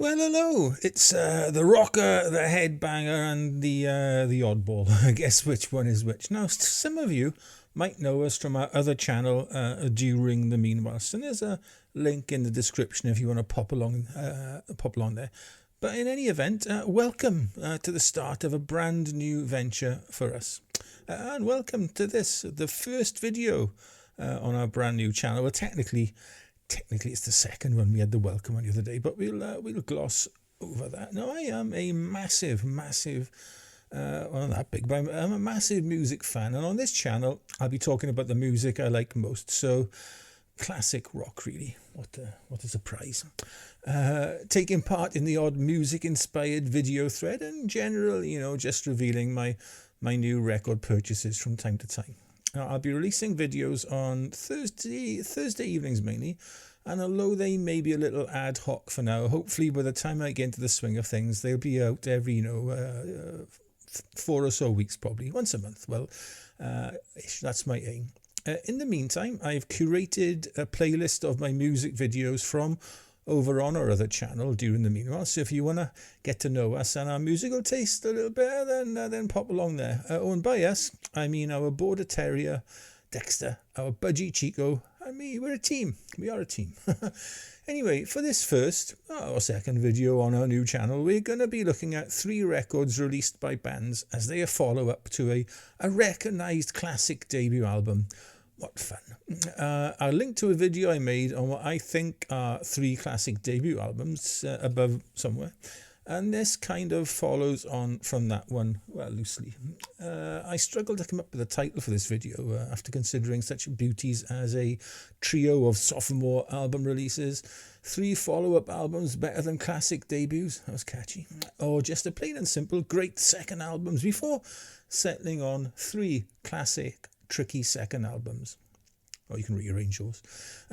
Well, hello. It's the rocker, the headbanger, and the oddball. Guess which one is which. Now, some of you might know us from our other channel during the meanwhilst, and there's a link in the description if you want to pop along there. But in any event, welcome to the start of a brand new venture for us, and welcome to the first video on our brand new channel. Well, technically it's the second one. We had the welcome one the other day, but we'll gloss over that. Now, I am a massive well, not big, but I'm a massive music fan, and on this channel I'll be talking about the music I like most. So classic rock, really. What a surprise. Taking part in the odd music inspired video thread, and general, just revealing my new record purchases from time to time. Now, I'll be releasing videos on Thursday evenings mainly, and although they may be a little ad hoc for now, hopefully by the time I get into the swing of things, they'll be out every 4 or so weeks, probably once a month. Well, that's my aim. In the meantime, I've curated a playlist of my music videos from over on our other channel during the meanwhile. So if you want to get to know us and our musical taste a little better, then pop along there. And by us, I mean our border terrier, Dexter, our budgie Chico, and me. We're a team. We are a team. Anyway, for this first or second video on our new channel, we're going to be looking at 3 records released by bands as they follow up to a recognised classic debut album. What fun. I'll link to a video I made on what I think are 3 classic debut albums above somewhere. And this kind of follows on from that one, well, loosely. I struggled to come up with a title for this video after considering such beauties as a trio of sophomore album releases, 3 follow-up albums better than classic debuts, that was catchy, or just a plain and simple great second albums before settling on 3 classic tricky second albums. Or you can rearrange yours.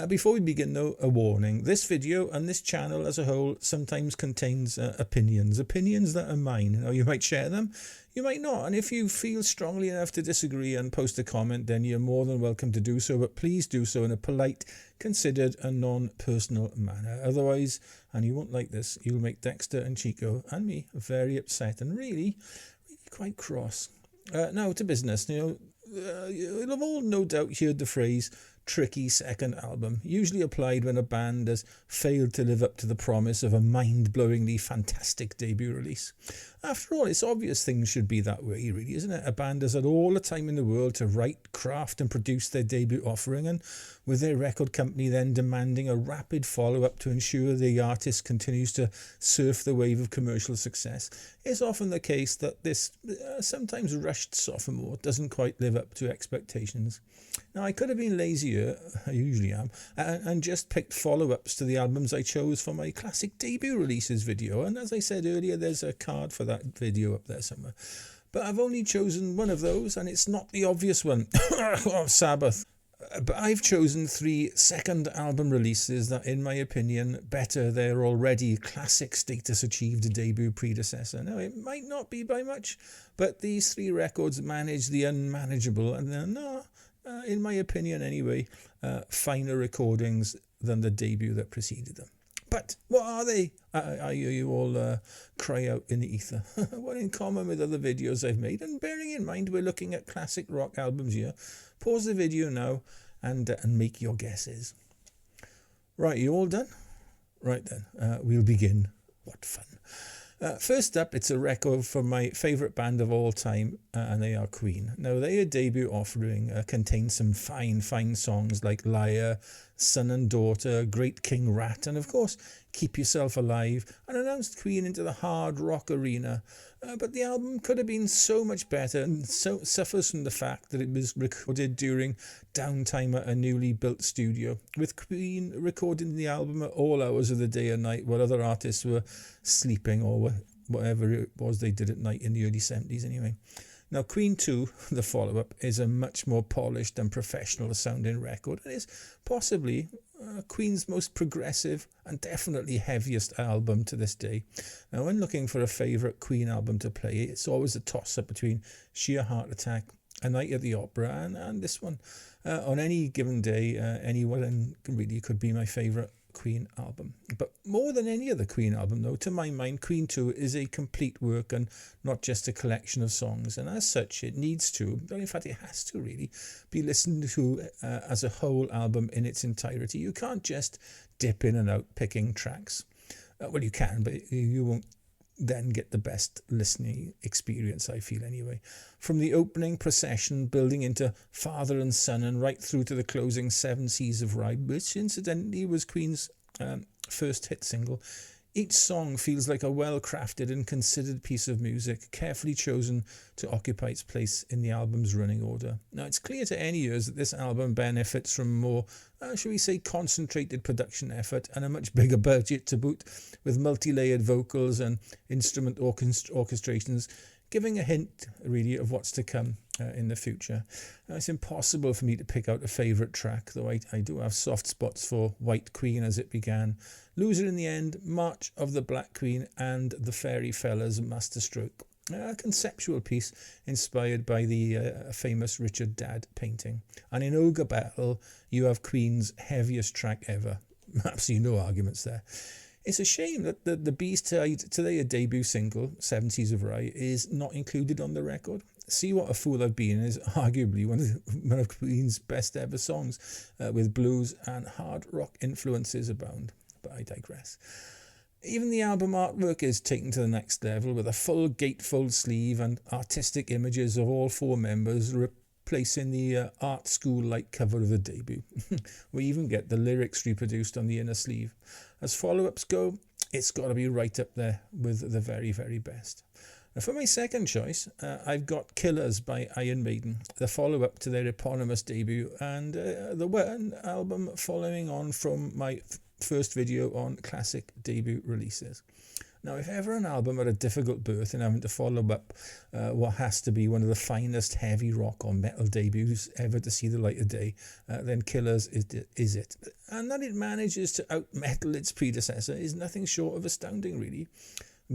Before we begin though, a warning. This video and this channel as a whole sometimes contains opinions that are mine. Now, you might share them, you might not, and if you feel strongly enough to disagree and post a comment, then you're more than welcome to do so, but please do so in a polite, considered and non-personal manner. Otherwise, and you won't like this, you'll make Dexter and Chico and me very upset and really quite cross. Now to business. You'll have all no doubt heard the phrase tricky second album, usually applied when a band has failed to live up to the promise of a mind-blowingly fantastic debut release. After all, it's obvious things should be that way, really, isn't it? A band has had all the time in the world to write, craft and produce their debut offering, and with their record company then demanding a rapid follow-up to ensure the artist continues to surf the wave of commercial success, it's often the case that this sometimes rushed sophomore doesn't quite live up to expectations. Now, I could have been lazier, I usually am, and just picked follow-ups to the albums I chose for my classic debut releases video, and as I said earlier, there's a card for that video up there somewhere. But I've only chosen one of those, and it's not the obvious one. Oh, Sabbath. But I've chosen 3 second album releases that, in my opinion, better their already classic status achieved debut predecessor. Now, it might not be by much, but these 3 records manage the unmanageable, and in my opinion anyway, finer recordings than the debut that preceded them. But what are they? I hear you all cry out in the ether. What in common with other videos I've made? And bearing in mind we're looking at classic rock albums here, pause the video now and make your guesses. Right, you all done? Right then, we'll begin. What fun. First up, it's a record from my favourite band of all time, and they are Queen. Now, their debut offering contains some fine songs like Liar, Son and Daughter, Great King Rat, and of course, Keep Yourself Alive, and announced Queen into the hard rock arena. But the album could have been so much better, and so suffers from the fact that it was recorded during downtime at a newly built studio, with Queen recording the album at all hours of the day and night while other artists were sleeping or whatever it was they did at night in the early 70s anyway. Now, Queen 2, the follow-up, is a much more polished and professional sounding record, and is possibly Queen's most progressive and definitely heaviest album to this day. Now, when looking for a favourite Queen album to play, it's always a toss-up between Sheer Heart Attack, A Night at the Opera, and this one. On any given day, anyone really could be my favourite Queen album. But more than any other Queen album, though, to my mind, Queen 2 is a complete work and not just a collection of songs. And as such, it needs to, in fact, it has to really be listened to as a whole album in its entirety. You can't just dip in and out picking tracks. Well, you can, but you won't then get the best listening experience, I feel anyway. From the opening procession, building into Father and Son, and right through to the closing Seven Seas of Rhye, which incidentally was Queen's first hit single, each song feels like a well-crafted and considered piece of music, carefully chosen to occupy its place in the album's running order. Now, it's clear to any ears that this album benefits from more, shall we say, concentrated production effort and a much bigger budget to boot, with multi-layered vocals and instrument orchestrations, giving a hint, really, of what's to come in the future. Now, it's impossible for me to pick out a favourite track, though I do have soft spots for White Queen as it began, Loser in the End, March of the Black Queen, and The Fairy Fellas Masterstroke. A conceptual piece inspired by the famous Richard Dadd painting. And in Ogre Battle, you have Queen's heaviest track ever. Absolutely no arguments there. It's a shame that the B-side to their debut single, 7 Seas of Rhye, is not included on the record. See What a Fool I've Been is arguably one of Queen's best ever songs, with blues and hard rock influences abound. But I digress. Even the album artwork is taken to the next level, with a full gatefold sleeve and artistic images of all four members replacing the art school-like cover of the debut. We even get the lyrics reproduced on the inner sleeve. As follow-ups go, it's got to be right up there with the very, very best. Now, for my second choice, I've got Killers by Iron Maiden, the follow-up to their eponymous debut, and the one album following on from my first video on classic debut releases. Now, if ever an album had a difficult birth in having to follow up what has to be one of the finest heavy rock or metal debuts ever to see the light of day, then Killers is it. And that it manages to out-metal its predecessor is nothing short of astounding, really.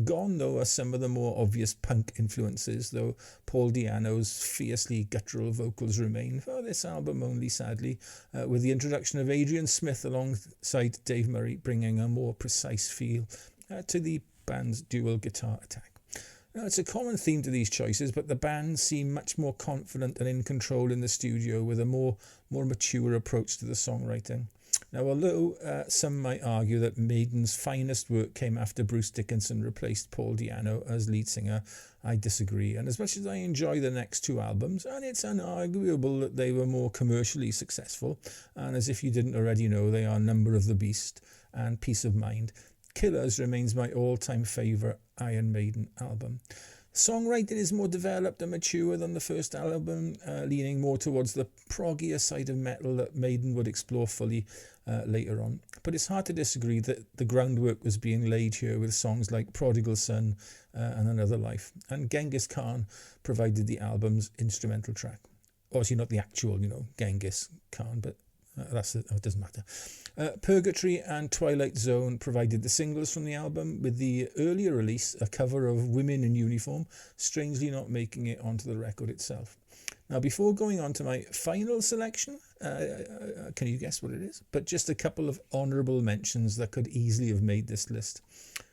Gone, though, are some of the more obvious punk influences, though Paul Di'Anno's fiercely guttural vocals remain for this album only, sadly, with the introduction of Adrian Smith alongside Dave Murray, bringing a more precise feel to the band's dual guitar attack. Now, it's a common theme to these choices, but the band seem much more confident and in control in the studio, with a more mature approach to the songwriting. Now, although some might argue that Maiden's finest work came after Bruce Dickinson replaced Paul Di'Anno as lead singer, I disagree. And as much as I enjoy the next two albums, and it's unarguable that they were more commercially successful, and as if you didn't already know, they are Number of the Beast and Peace of Mind, Killers remains my all-time favourite Iron Maiden album. Songwriting is more developed and mature than the first album, leaning more towards the proggier side of metal that Maiden would explore fully later on. But it's hard to disagree that the groundwork was being laid here with songs like Prodigal Son and Another Life. And Genghis Khan provided the album's instrumental track. Obviously not the actual, Genghis Khan, but it doesn't matter. Purgatory and Twilight Zone provided the singles from the album, with the earlier release, a cover of Women in Uniform, strangely not making it onto the record itself. Now, before going on to my final selection, can you guess what it is? But just a couple of honourable mentions that could easily have made this list.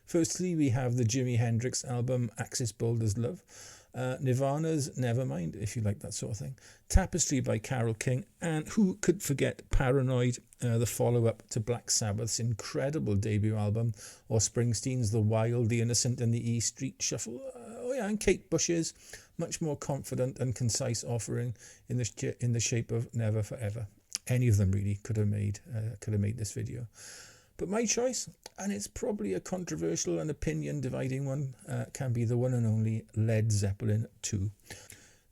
Firstly, we have the Jimi Hendrix album Axis Bold as Love, Nirvana's Nevermind, if you like that sort of thing, Tapestry by Carole King, and who could forget Paranoid, the follow-up to Black Sabbath's incredible debut album, or Springsteen's The Wild, The Innocent and the E Street Shuffle, and Kate Bush's much more confident and concise offering in the shape of Never Forever. Any of them really could have made this video. But my choice, and it's probably a controversial and opinion-dividing one, can be the one and only Led Zeppelin 2.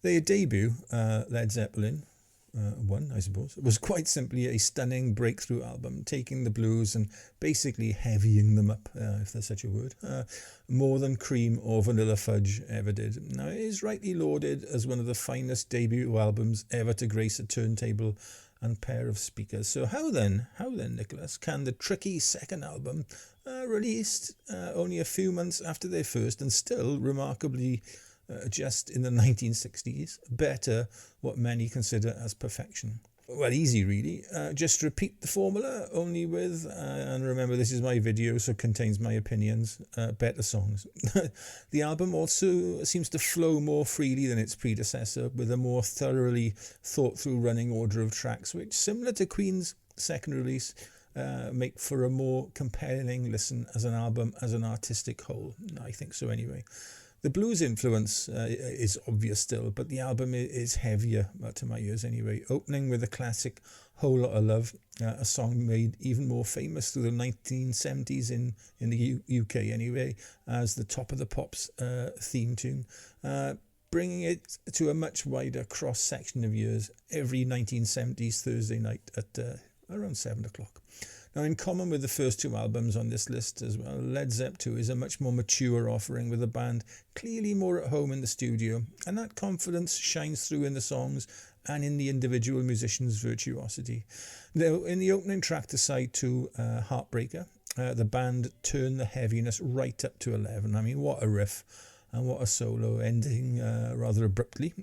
Their debut, Led Zeppelin 1, I suppose, was quite simply a stunning breakthrough album, taking the blues and basically heavying them up, if there's such a word, more than Cream or Vanilla Fudge ever did. Now, it is rightly lauded as one of the finest debut albums ever to grace a turntable and pair of speakers. So how then, Nicholas, can the tricky second album, released only a few months after their first and still remarkably just in the 1960s, better what many consider as perfection? Well, easy really. Just repeat the formula, only with, and remember this is my video, so it contains my opinions, better songs. The album also seems to flow more freely than its predecessor, with a more thoroughly thought through running order of tracks, which, similar to Queen's second release, make for a more compelling listen as an album, as an artistic whole. I think so anyway. The blues influence is obvious still, but the album is heavier, to my ears anyway, opening with a classic Whole Lot of Love, a song made even more famous through the 1970s in the UK anyway, as the Top of the Pops theme tune, bringing it to a much wider cross-section of years every 1970s Thursday night at around 7 o'clock. Now, in common with the first two albums on this list as well, Led Zepp 2 is a much more mature offering, with the band clearly more at home in the studio, and that confidence shines through in the songs and in the individual musicians' virtuosity. Now, in the opening track to side 2, Heartbreaker, the band turn the heaviness right up to 11. I mean, what a riff. And what a solo, ending rather abruptly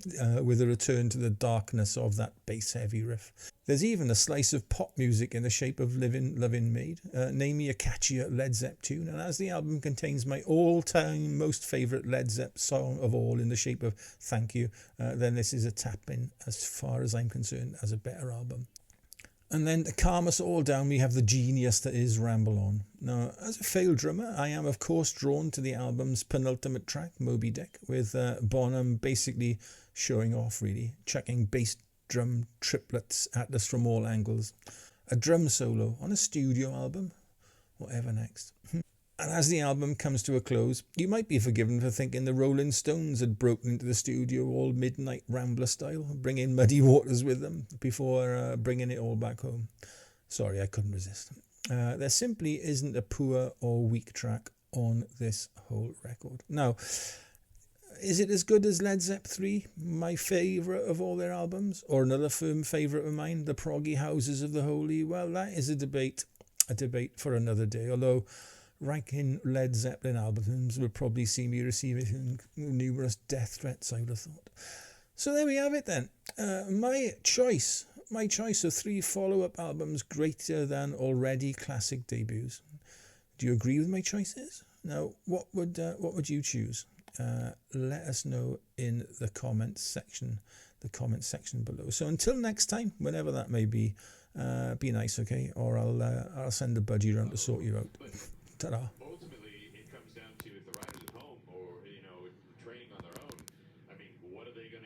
with a return to the darkness of that bass-heavy riff. There's even a slice of pop music in the shape of Lovin' Maid, namely a catchier Led Zepp tune. And as the album contains my all-time most favourite Led Zepp song of all in the shape of Thank You, then this is a tap-in, as far as I'm concerned, as a better album. And then to calm us all down, we have the genius that is Ramble On. Now, as a failed drummer, I am of course drawn to the album's penultimate track, Moby Dick, with Bonham basically showing off really, chucking bass drum triplets at us from all angles. A drum solo on a studio album? Whatever next. And as the album comes to a close, you might be forgiven for thinking the Rolling Stones had broken into the studio all midnight Rambler style, bringing Muddy Waters with them before bringing it all back home. Sorry, I couldn't resist. There simply isn't a poor or weak track on this whole record. Now, is it as good as Led Zepp 3, my favourite of all their albums? Or another firm favourite of mine, The Proggy Houses of the Holy? Well, that is a debate for another day, although ranking Led Zeppelin albums would probably see me receiving numerous death threats, I would have thought. So there we have it then. My choice of 3 follow-up albums greater than already classic debuts. Do you agree with my choices? Now, what would you choose? Let us know in the comment section below. So until next time, whenever that may be nice, okay? Or I'll send a budgie around to sort you out. Ta-da.